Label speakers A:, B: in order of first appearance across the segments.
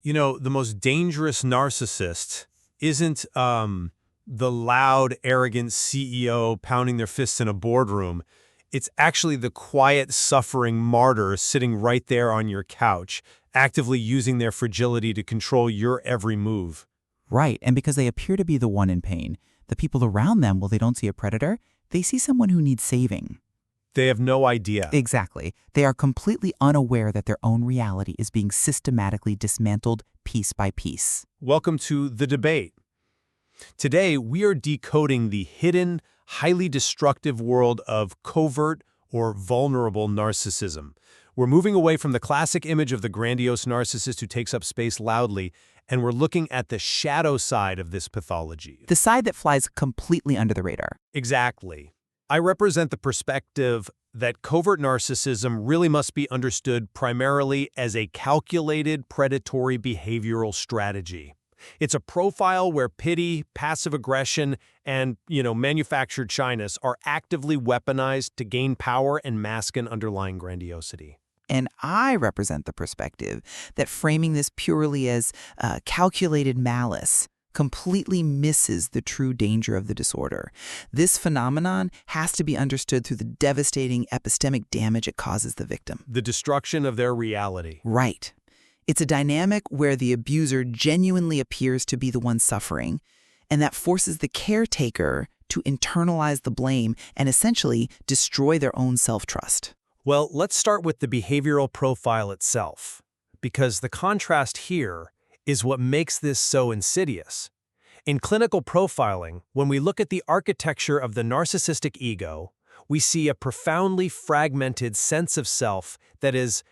A: You know, the most dangerous narcissist isn't the loud, arrogant CEO pounding their fists in a boardroom. It's actually the quiet, suffering martyr sitting right there on your couch, actively using their fragility to control your every move.
B: Right, and because they appear to be the one in pain, the people around them, well, they don't see a predator, they see someone who needs saving.
A: They have no idea.
B: Exactly. They are completely unaware that their own reality is being systematically dismantled piece by piece.
A: Welcome to The Debate. Today, we are decoding the hidden, highly destructive world of covert or vulnerable narcissism. We're moving away from the classic image of the grandiose narcissist who takes up space loudly, and we're looking at the shadow side of this pathology.
B: The side that flies completely under the radar.
A: Exactly. I represent the perspective that covert narcissism really must be understood primarily as a calculated predatory behavioral strategy. It's a profile where pity, passive aggression, and, manufactured shyness are actively weaponized to gain power and mask an underlying grandiosity.
B: And I represent the perspective that framing this purely as calculated malice completely misses the true danger of the disorder. This phenomenon has to be understood through the devastating epistemic damage it causes the victim.
A: The destruction of their reality.
B: Right. It's a dynamic where the abuser genuinely appears to be the one suffering, and that forces the caretaker to internalize the blame and essentially destroy their own self-trust.
A: Well, let's start with the behavioral profile itself, because the contrast here is what makes this so insidious. In clinical profiling, when we look at the architecture of the narcissistic ego, we see a profoundly fragmented sense of self that is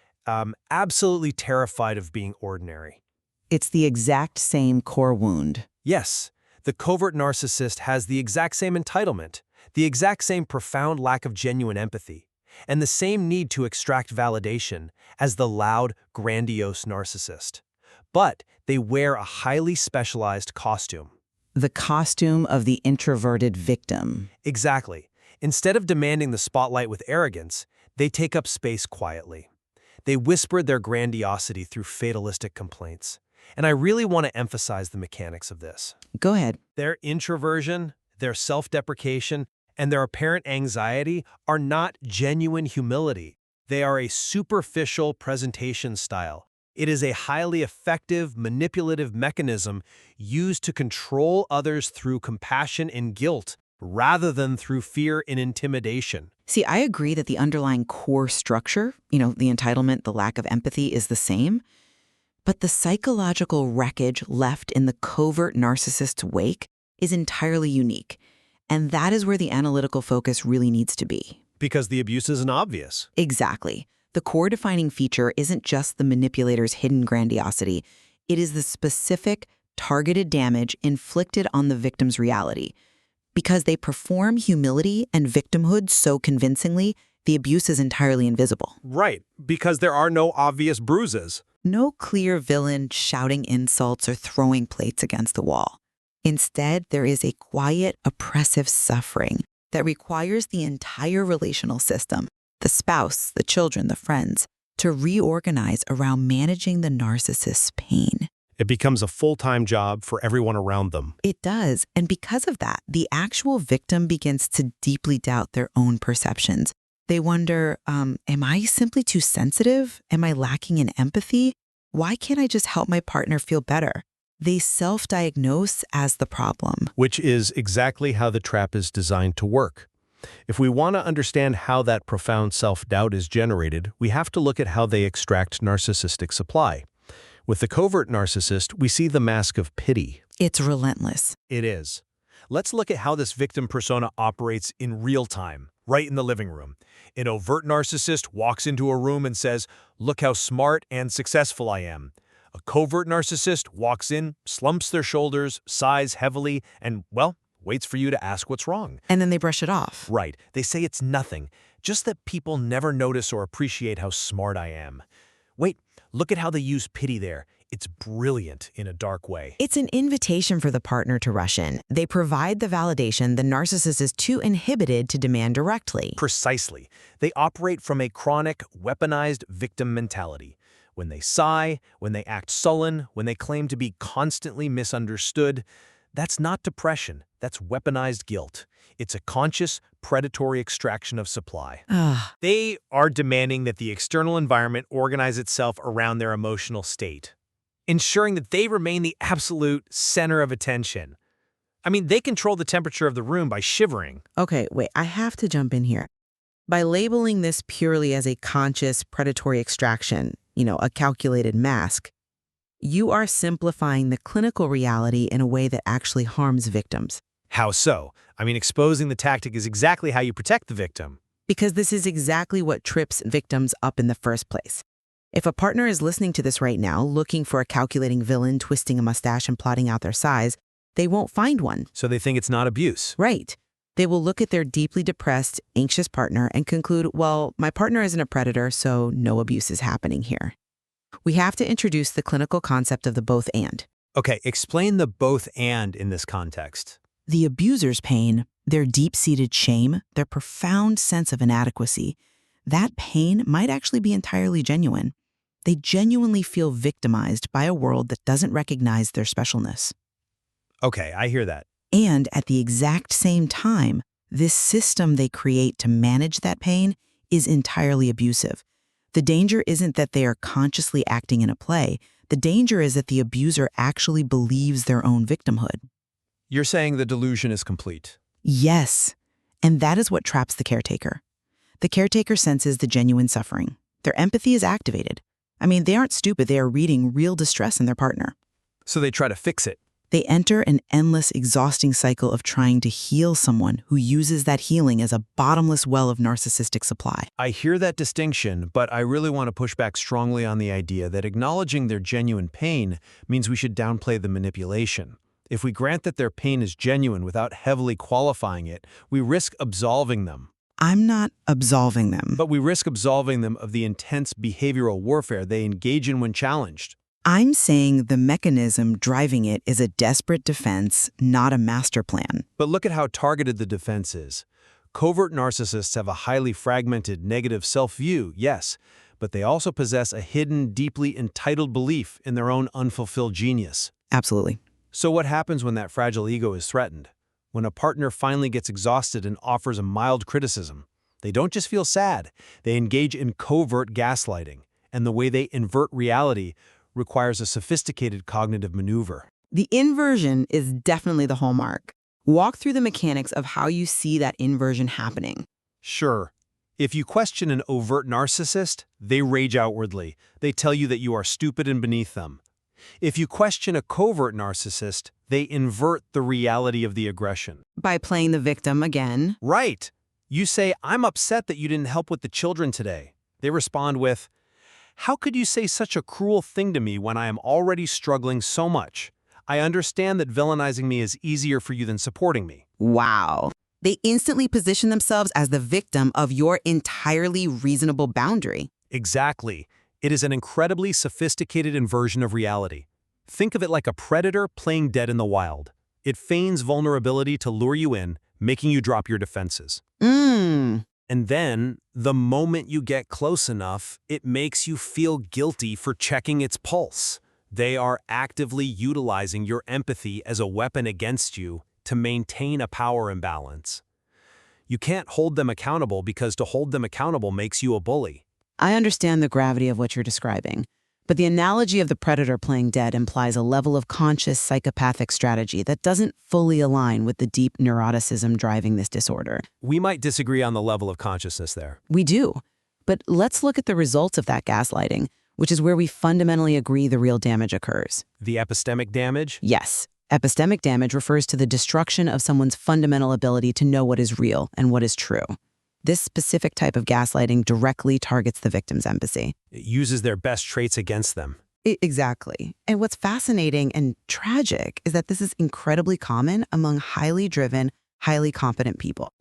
A: absolutely terrified of being ordinary.
B: It's the exact same core wound.
A: Yes, the covert narcissist has the exact same entitlement, the exact same profound lack of genuine empathy, and the same need to extract validation as the loud, grandiose narcissist. But they wear a highly specialized costume.
B: The costume of the introverted victim.
A: Exactly. Instead of demanding the spotlight with arrogance, they take up space quietly. They whisper their grandiosity through fatalistic complaints. And I really want to emphasize the mechanics of this.
B: Go ahead.
A: Their introversion, their self-deprecation, and their apparent anxiety are not genuine humility. They are a superficial presentation style. It is a highly effective, manipulative mechanism used to control others through compassion and guilt, rather than through fear and intimidation.
B: See, I agree that the underlying core structure, the entitlement, the lack of empathy is the same. But the psychological wreckage left in the covert narcissist's wake is entirely unique. And that is where the analytical focus really needs to be.
A: Because the abuse isn't obvious.
B: Exactly. The core defining feature isn't just the manipulator's hidden grandiosity. It is the specific, targeted damage inflicted on the victim's reality. Because they perform humility and victimhood so convincingly, the abuse is entirely invisible.
A: Right, because there are no obvious bruises.
B: No clear villain shouting insults or throwing plates against the wall. Instead, there is a quiet, oppressive suffering that requires the entire relational system, the spouse, the children, the friends, to reorganize around managing the narcissist's pain.
A: It becomes a full-time job for everyone around them.
B: It does, and because of that, the actual victim begins to deeply doubt their own perceptions. They wonder, am I simply too sensitive? Am I lacking in empathy? Why can't I just help my partner feel better? They self-diagnose as the problem.
A: Which is exactly how the trap is designed to work. If we want to understand how that profound self-doubt is generated, we have to look at how they extract narcissistic supply. With the covert narcissist, we see the mask of pity.
B: It's relentless.
A: It is. Let's look at how this victim persona operates in real time, right in the living room. An overt narcissist walks into a room and says, "Look how smart and successful I am." A covert narcissist walks in, slumps their shoulders, sighs heavily, and, waits for you to ask what's wrong.
B: And then they brush it off.
A: Right. They say it's nothing, just that people never notice or appreciate how smart I am. Wait, look at how they use pity there. It's brilliant in a dark way.
C: It's an invitation for the partner to rush in. They provide the validation the narcissist is too inhibited to demand directly.
A: Precisely. They operate from a chronic, weaponized victim mentality. When they sigh, when they act sullen, when they claim to be constantly misunderstood, that's not depression, that's weaponized guilt. It's a conscious, predatory extraction of supply. They are demanding that the external environment organize itself around their emotional state, ensuring that they remain the absolute center of attention. I mean, they control the temperature of the room by shivering.
C: Okay, wait, I have to jump in here. By labeling this purely as a conscious predatory extraction, a calculated mask, you are simplifying the clinical reality in a way that actually harms victims.
A: How so? I mean, exposing the tactic is exactly how you protect the victim.
C: Because this is exactly what trips victims up in the first place. If a partner is listening to this right now, looking for a calculating villain, twisting a mustache and plotting out their size, they won't find one.
A: So they think it's not abuse.
C: Right. They will look at their deeply depressed, anxious partner and conclude, well, my partner isn't a predator, so no abuse is happening here. We have to introduce the clinical concept of the both and.
A: Okay, explain the both and in this context.
B: The abuser's pain, their deep-seated shame, their profound sense of inadequacy, that pain might actually be entirely genuine. They genuinely feel victimized by a world that doesn't recognize their specialness.
A: Okay, I hear that.
B: And at the exact same time, this system they create to manage that pain is entirely abusive. The danger isn't that they are consciously acting in a play. The danger is that the abuser actually believes their own victimhood.
A: You're saying the delusion is complete.
B: Yes, and that is what traps the caretaker. The caretaker senses the genuine suffering. Their empathy is activated. I mean, they aren't stupid. They are reading real distress in their partner.
A: So they try to fix it.
B: They enter an endless, exhausting cycle of trying to heal someone who uses that healing as a bottomless well of narcissistic supply.
A: I hear that distinction, but I really want to push back strongly on the idea that acknowledging their genuine pain means we should downplay the manipulation. If we grant that their pain is genuine without heavily qualifying it, we risk absolving them.
B: I'm not absolving them.
A: But we risk absolving them of the intense behavioral warfare they engage in when challenged.
B: I'm saying the mechanism driving it is a desperate defense, not a master plan.
A: But look at how targeted the defense is. Covert narcissists have a highly fragmented negative self-view, yes, but they also possess a hidden, deeply entitled belief in their own unfulfilled genius.
B: Absolutely.
A: So what happens when that fragile ego is threatened? When a partner finally gets exhausted and offers a mild criticism, they don't just feel sad, they engage in covert gaslighting, and the way they invert reality requires a sophisticated cognitive maneuver.
B: The inversion is definitely the hallmark. Walk through the mechanics of how you see that inversion happening.
A: Sure. If you question an overt narcissist, they rage outwardly. They tell you that you are stupid and beneath them. If you question a covert narcissist, they invert the reality of the aggression.
B: By playing the victim again.
A: Right. You say, I'm upset that you didn't help with the children today. They respond with, how could you say such a cruel thing to me when I am already struggling so much? I understand that villainizing me is easier for you than supporting me.
B: Wow. They instantly position themselves as the victim of your entirely reasonable boundary.
A: Exactly. It is an incredibly sophisticated inversion of reality. Think of it like a predator playing dead in the wild. It feigns vulnerability to lure you in, making you drop your defenses. And then, the moment you get close enough, it makes you feel guilty for checking its pulse. They are actively utilizing your empathy as a weapon against you to maintain a power imbalance. You can't hold them accountable because to hold them accountable makes you a bully.
B: I understand the gravity of what you're describing, but the analogy of the predator playing dead implies a level of conscious psychopathic strategy that doesn't fully align with the deep neuroticism driving this disorder.
A: We might disagree on the level of consciousness there.
B: We do, but let's look at the results of that gaslighting, which is where we fundamentally agree the real damage occurs.
A: The epistemic damage?
B: Yes. Epistemic damage refers to the destruction of someone's fundamental ability to know what is real and what is true. This specific type of gaslighting directly targets the victim's empathy.
A: It uses their best traits against them.
B: Exactly. And what's fascinating and tragic is that this is incredibly common among highly driven, highly competent people.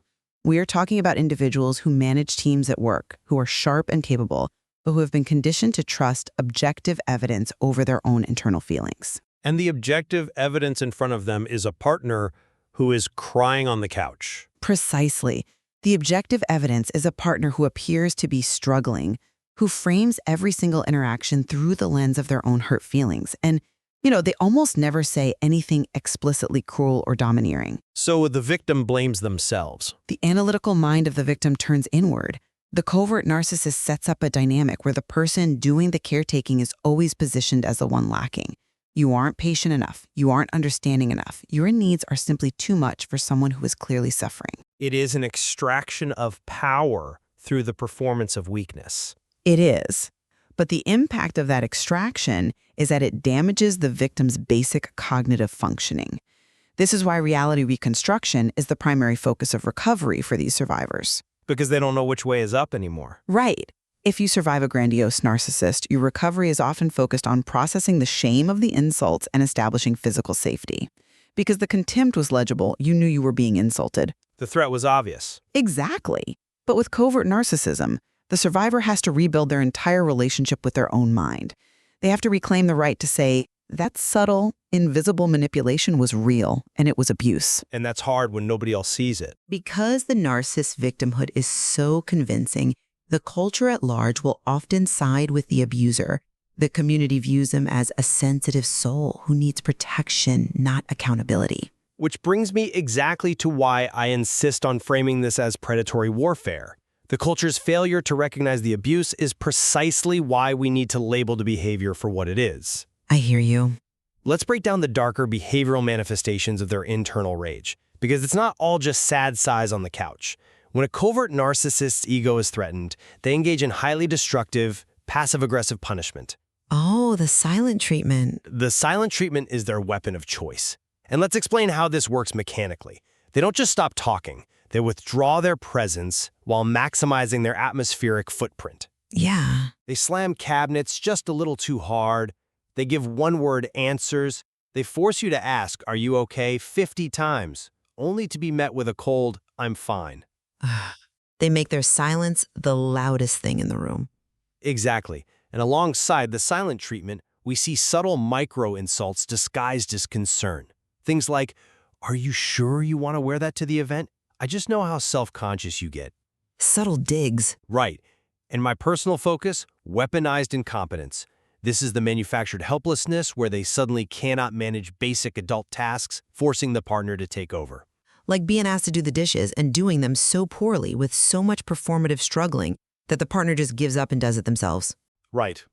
B: We are talking about individuals who manage teams at work, who are sharp and capable, but who have been conditioned to trust objective evidence over their own internal feelings.
A: And the objective evidence in front of them is a partner who is crying on the couch.
B: Precisely. The objective evidence is a partner who appears to be struggling, who frames every single interaction through the lens of their own hurt feelings. And, they almost never say anything explicitly cruel or domineering.
A: So the victim blames themselves.
B: The analytical mind of the victim turns inward. The covert narcissist sets up a dynamic where the person doing the caretaking is always positioned as the one lacking. You aren't patient enough. You aren't understanding enough. Your needs are simply too much for someone who is clearly suffering.
A: It is an extraction of power through the performance of weakness.
B: It is. But the impact of that extraction is that it damages the victim's basic cognitive functioning. This is why reality reconstruction is the primary focus of recovery for these survivors.
A: Because they don't know which way is up anymore.
B: Right. If you survive a grandiose narcissist, your recovery is often focused on processing the shame of the insults and establishing physical safety. Because the contempt was legible, you knew you were being insulted.
A: The threat was obvious.
B: Exactly. But with covert narcissism, the survivor has to rebuild their entire relationship with their own mind. They have to reclaim the right to say, that subtle, invisible manipulation was real, and it was abuse.
A: And that's hard when nobody else sees it.
B: Because the narcissist victimhood is so convincing, the culture at large will often side with the abuser. The community views them as a sensitive soul who needs protection, not accountability.
A: Which brings me exactly to why I insist on framing this as predatory warfare. The culture's failure to recognize the abuse is precisely why we need to label the behavior for what it is.
B: I hear you.
A: Let's break down the darker behavioral manifestations of their internal rage, because it's not all just sad sighs on the couch. When a covert narcissist's ego is threatened, they engage in highly destructive, passive-aggressive punishment.
B: Oh, the silent treatment.
A: The silent treatment is their weapon of choice. And let's explain how this works mechanically. They don't just stop talking. They withdraw their presence while maximizing their atmospheric footprint.
B: Yeah.
A: They slam cabinets just a little too hard. They give one-word answers. They force you to ask, "Are you okay?" 50 times, only to be met with a cold, "I'm fine."
B: They make their silence the loudest thing in the room.
A: Exactly. And alongside the silent treatment, we see subtle micro-insults disguised as concern. Things like, "Are you sure you want to wear that to the event? I just know how self-conscious you get."
B: Subtle digs.
A: Right. And my personal focus, weaponized incompetence. This is the manufactured helplessness where they suddenly cannot manage basic adult tasks, forcing the partner to take over.
B: Like being asked to do the dishes and doing them so poorly with so much performative struggling that the partner just gives up and does it themselves.
A: Right.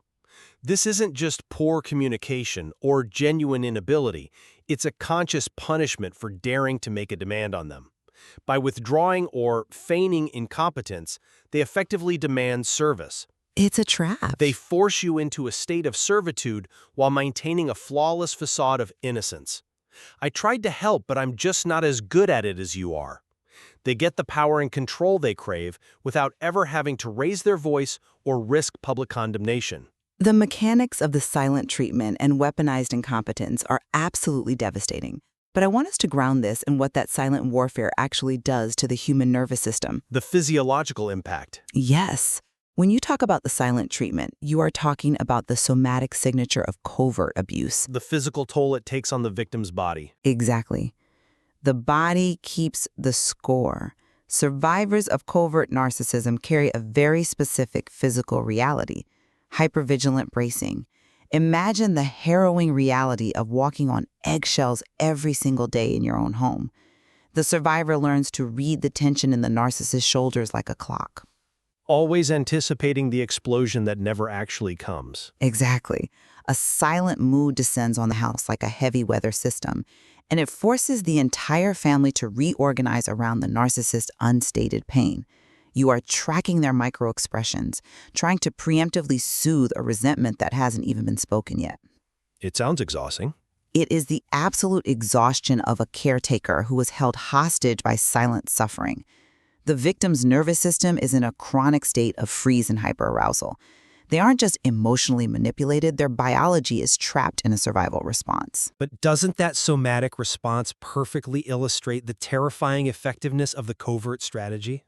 A: This isn't just poor communication or genuine inability. It's a conscious punishment for daring to make a demand on them. By withdrawing or feigning incompetence, they effectively demand service.
B: It's a trap.
A: They force you into a state of servitude while maintaining a flawless facade of innocence. I tried to help, but I'm just not as good at it as you are. They get the power and control they crave without ever having to raise their voice or risk public condemnation.
B: The mechanics of the silent treatment and weaponized incompetence are absolutely devastating. But I want us to ground this in what that silent warfare actually does to the human nervous system.
A: The physiological impact.
B: Yes. When you talk about the silent treatment, you are talking about the somatic signature of covert abuse.
A: The physical toll it takes on the victim's body.
B: Exactly. The body keeps the score. Survivors of covert narcissism carry a very specific physical reality, hypervigilant bracing. Imagine the harrowing reality of walking on eggshells every single day in your own home. The survivor learns to read the tension in the narcissist's shoulders like a clock.
A: Always anticipating the explosion that never actually comes.
B: Exactly. A silent mood descends on the house like a heavy weather system, and it forces the entire family to reorganize around the narcissist's unstated pain. You are tracking their micro-expressions, trying to preemptively soothe a resentment that hasn't even been spoken yet.
A: It sounds exhausting.
B: It is the absolute exhaustion of a caretaker who was held hostage by silent suffering. The victim's nervous system is in a chronic state of freeze and hyperarousal. They aren't just emotionally manipulated, their biology is trapped in a survival response.
A: But doesn't that somatic response perfectly illustrate the terrifying effectiveness of the covert strategy?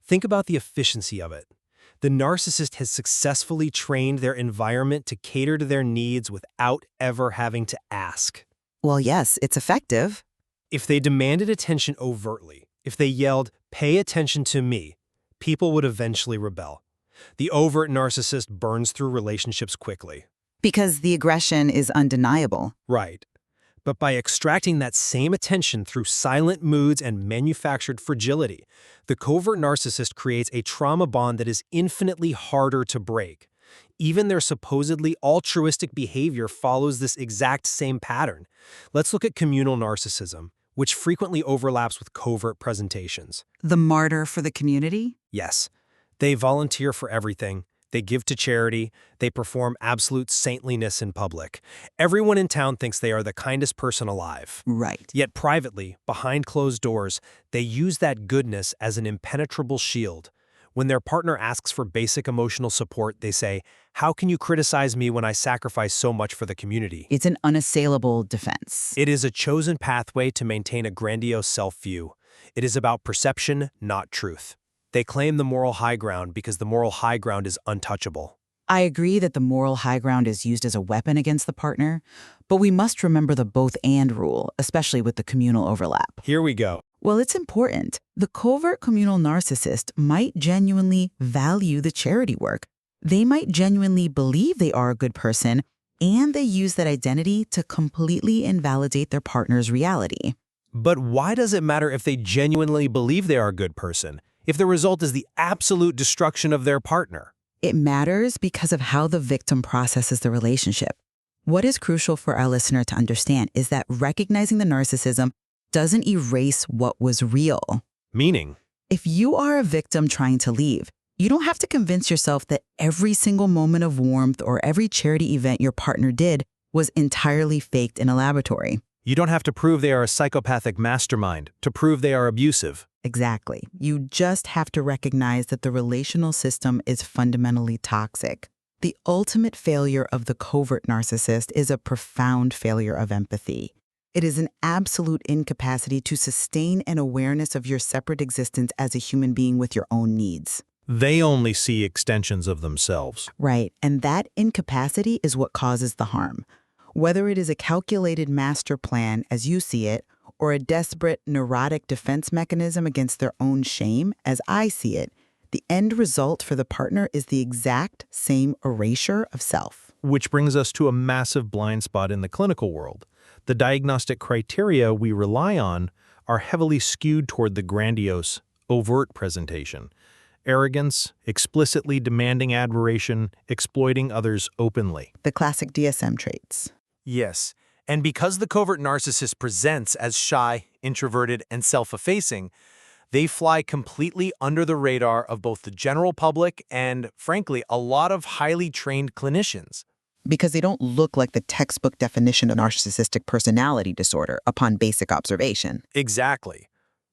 A: Think about the efficiency of it. The narcissist has successfully trained their environment to cater to their needs without ever having to ask.
B: Well, yes, it's effective.
A: If they demanded attention overtly, if they yelled, "Pay attention to me," people would eventually rebel. The overt narcissist burns through relationships quickly.
B: Because the aggression is undeniable.
A: Right. But by extracting that same attention through silent moods and manufactured fragility, the covert narcissist creates a trauma bond that is infinitely harder to break. Even their supposedly altruistic behavior follows this exact same pattern. Let's look at communal narcissism, which frequently overlaps with covert presentations.
B: The martyr for the community?
A: Yes, they volunteer for everything. They give to charity. They perform absolute saintliness in public. Everyone in town thinks they are the kindest person alive.
B: Right.
A: Yet privately, behind closed doors, they use that goodness as an impenetrable shield. When their partner asks for basic emotional support, they say, "How can you criticize me when I sacrifice so much for the community?"
B: It's an unassailable defense.
A: It is a chosen pathway to maintain a grandiose self-view. It is about perception, not truth. They claim the moral high ground because the moral high ground is untouchable.
B: I agree that the moral high ground is used as a weapon against the partner, but we must remember the both-and rule, especially with the communal overlap.
A: Here we go.
B: Well, it's important. The covert communal narcissist might genuinely value the charity work. They might genuinely believe they are a good person, and they use that identity to completely invalidate their partner's reality.
A: But why does it matter if they genuinely believe they are a good person, if the result is the absolute destruction of their partner?
B: It matters because of how the victim processes the relationship. What is crucial for our listener to understand is that recognizing the narcissism doesn't erase what was real.
A: Meaning?
B: If you are a victim trying to leave, you don't have to convince yourself that every single moment of warmth or every charity event your partner did was entirely faked in a laboratory.
A: You don't have to prove they are a psychopathic mastermind to prove they are abusive.
B: Exactly. You just have to recognize that the relational system is fundamentally toxic. The ultimate failure of the covert narcissist is a profound failure of empathy. It is an absolute incapacity to sustain an awareness of your separate existence as a human being with your own needs.
A: They only see extensions of themselves.
B: Right, and that incapacity is what causes the harm. Whether it is a calculated master plan, as you see it, or a desperate, neurotic defense mechanism against their own shame, as I see it, the end result for the partner is the exact same erasure of self.
A: Which brings us to a massive blind spot in the clinical world. The diagnostic criteria we rely on are heavily skewed toward the grandiose, overt presentation. Arrogance, explicitly demanding admiration, exploiting others openly.
B: The classic DSM traits.
A: Yes, and because the covert narcissist presents as shy, introverted, and self-effacing, they fly completely under the radar of both the general public and, frankly, a lot of highly trained clinicians.
B: Because they don't look like the textbook definition of narcissistic personality disorder upon basic observation.
A: Exactly.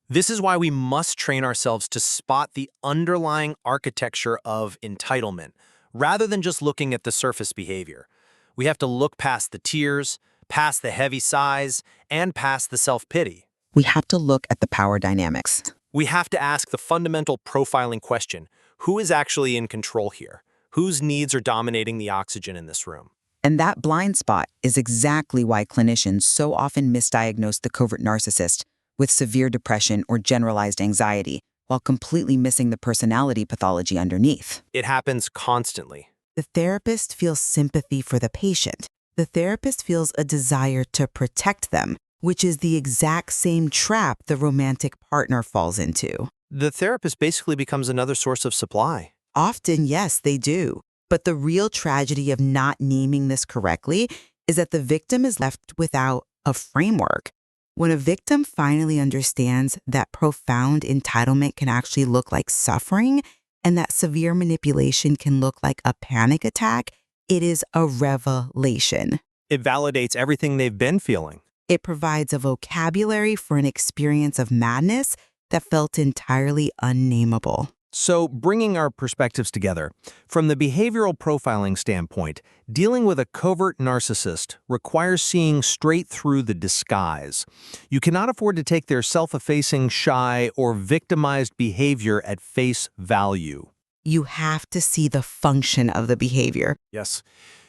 A: This is why we must train ourselves to spot the underlying architecture of entitlement, rather than just looking at the surface behavior. We have to look past the tears, past the heavy sighs, and past the self-pity.
B: We have to look at the power dynamics.
A: We have to ask the fundamental profiling question: who is actually in control here? Whose needs are dominating the oxygen in this room?
B: And that blind spot is exactly why clinicians so often misdiagnose the covert narcissist with severe depression or generalized anxiety, while completely missing the personality pathology underneath.
A: It happens constantly.
B: The therapist feels sympathy for the patient. The therapist feels a desire to protect them, which is the exact same trap the romantic partner falls into.
A: The therapist basically becomes another source of supply.
B: Often, yes, they do. But the real tragedy of not naming this correctly is that the victim is left without a framework. When a victim finally understands that profound entitlement can actually look like suffering and that severe manipulation can look like a panic attack, it is a revelation.
A: It validates everything they've been feeling.
B: It provides a vocabulary for an experience of madness that felt entirely unnameable.
A: So, bringing our perspectives together, from the behavioral profiling standpoint, dealing with a covert narcissist requires seeing straight through the disguise. You cannot afford to take their self-effacing, shy, or victimized behavior at face value.
B: You have to see the function of the behavior.
D: Yes.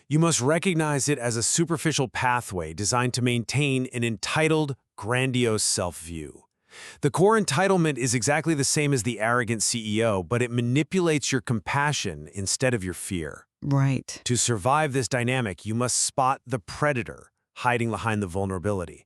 D: You must recognize it as a superficial pathway designed to maintain an entitled, grandiose self-view. The core entitlement is exactly the same as the arrogant CEO, but it manipulates your compassion instead of your fear.
B: Right.
D: To survive this dynamic, you must spot the predator hiding behind the vulnerability.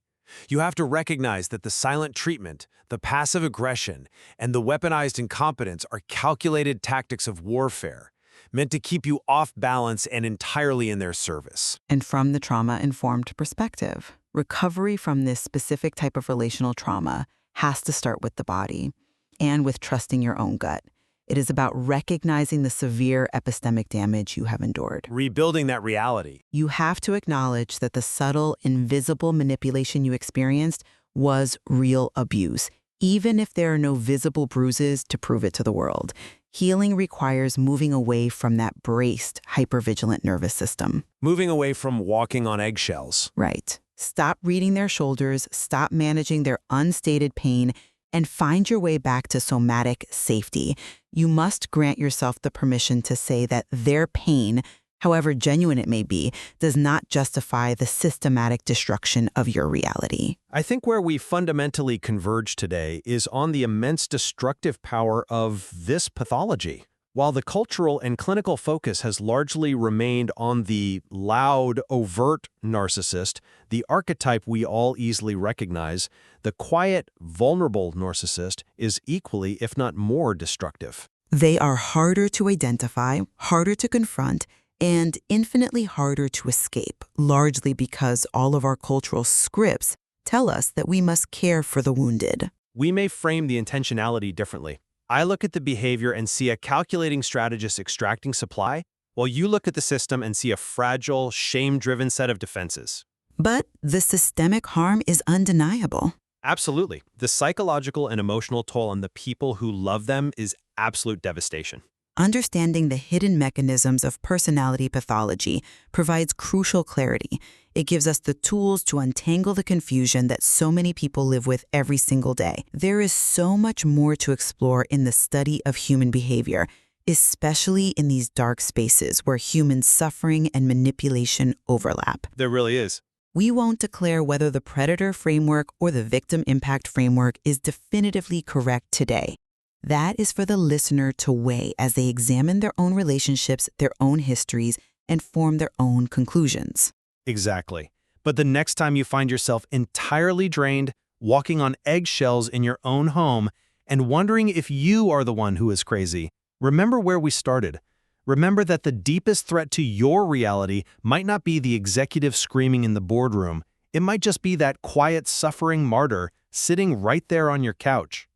D: You have to recognize that the silent treatment, the passive aggression, and the weaponized incompetence are calculated tactics of warfare, meant to keep you off balance and entirely in their service.
B: And from the trauma-informed perspective, recovery from this specific type of relational trauma has to start with the body and with trusting your own gut. It is about recognizing the severe epistemic damage you have endured.
D: Rebuilding that reality.
B: You have to acknowledge that the subtle, invisible manipulation you experienced was real abuse, even if there are no visible bruises to prove it to the world. Healing requires moving away from that braced, hypervigilant nervous system.
D: Moving away from walking on eggshells.
B: Right. Stop reading their shoulders, stop managing their unstated pain, and find your way back to somatic safety. You must grant yourself the permission to say that their pain, however genuine it may be, does not justify the systematic destruction of your reality.
A: I think where we fundamentally converge today is on the immense destructive power of this pathology. While the cultural and clinical focus has largely remained on the loud, overt narcissist, the archetype we all easily recognize, the quiet, vulnerable narcissist is equally, if not more, destructive.
B: They are harder to identify, harder to confront, and infinitely harder to escape, largely because all of our cultural scripts tell us that we must care for the wounded.
A: We may frame the intentionality differently. I look at the behavior and see a calculating strategist extracting supply, while you look at the system and see a fragile, shame-driven set of defenses.
B: But the systemic harm is undeniable.
A: Absolutely. The psychological and emotional toll on the people who love them is absolute devastation.
B: Understanding the hidden mechanisms of personality pathology provides crucial clarity. It gives us the tools to untangle the confusion that so many people live with every single day. There is so much more to explore in the study of human behavior, especially in these dark spaces where human suffering and manipulation overlap.
A: There really is.
B: We won't declare whether the predator framework or the victim impact framework is definitively correct today. That is for the listener to weigh as they examine their own relationships, their own histories, and form their own conclusions.
A: Exactly. But the next time you find yourself entirely drained, walking on eggshells in your own home, and wondering if you are the one who is crazy, remember where we started. Remember that the deepest threat to your reality might not be the executive screaming in the boardroom. It might just be that quiet, suffering martyr sitting right there on your couch.